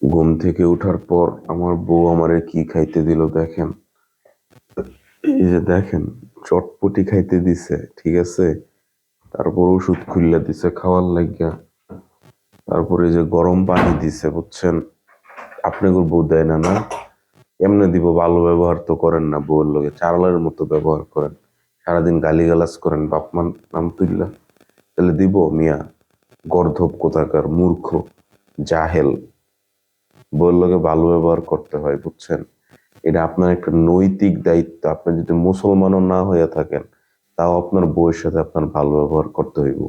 ঘুম থেকে ওঠার পর আমার বউ আমারে কি খাইতে দিল দেখেন। এই যে দেখেন, চটপটি খাইতে দিছে, ঠিক আছে। তারপর ওষুধ খুললা দিছে খাওয়ার লাগিয়া। তারপরে এই যে গরম পানি দিছে, বুঝছেন। আপনাদের বউ দেয় না না? এমনি দিব, ভালো ব্যবহার তো করেন না বউয়ের লগে, চারালের মতো ব্যবহার করেন। সারাদিন গালিগালাজ করেন বাপ মান নাম তুইল্লা। তাহলে দিব মিয়া? গর্ধব কোথাকার, মূর্খ, জাহেল। বউয়ের লগে ভালো ব্যবহার করতে হয়, বুঝছেন। এটা আপনার একটা নৈতিক দায়িত্ব। আপনি যদি মুসলমানও না হয়ে থাকেন, তাও আপনার বউয়ের সাথে আপনার ভালো ব্যবহার করতে হইব।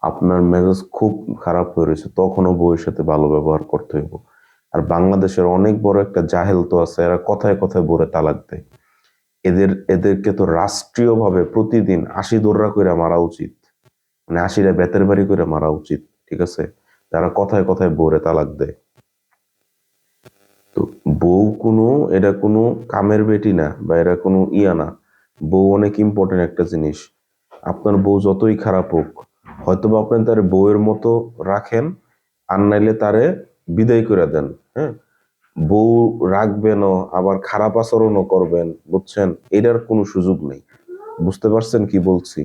আপনার মেজাজ খুব খারাপ হয়ে রয়েছে, তখনও বউয়ের সাথে ভালো ব্যবহার করতে হইব। আর বাংলাদেশের অনেক বড় একটা জাহেল তো আছে, এরা কথায় কথায় বউরে তালাক দেয়। এদেরকে তো রাষ্ট্রীয়ভাবে প্রতিদিন ৮০ দৌড়া করে মারা উচিত। মানে ৮০টা বেতের বাড়ি করে মারা উচিত, ঠিক আছে, যারা কথায় কথায় বউরে তালাক দেয়। তো বউ কোনো, এটা কোনো কামের বেটি না, বা এরা কোনো ইয়া না। বউ অনেক ইম্পর্টেন্ট একটা জিনিস। আপনার বউ যতই খারাপ হোক, হয়তোবা আপনি তার বউয়ের মতো রাখেন, আর নাইলে তারে বিদায় করে দেন। হ্যাঁ, বউ রাখবেনও আবার খারাপ আচরণও করবেন, বুঝছেন, এটার কোনো সুযোগ নেই। বুঝতে পারছেন কি বলছি?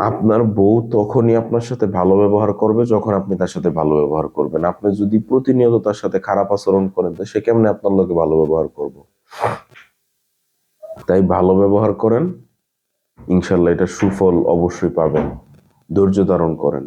আপনার বউ তখনই আপনার সাথে ভালো ব্যবহার করবে যখন আপনি তার সাথে ভালো ব্যবহার করবেন। আপনি যদি প্রতিনিয়ত তার সাথে খারাপ আচরণ করেন, তো সে কেমনে আপনার লোকে ভালো ব্যবহার করবো? তাই ভালো ব্যবহার করেন, ইনশাল্লাহ এটা সুফল অবশ্যই পাবেন। ধৈর্য ধারণ করেন।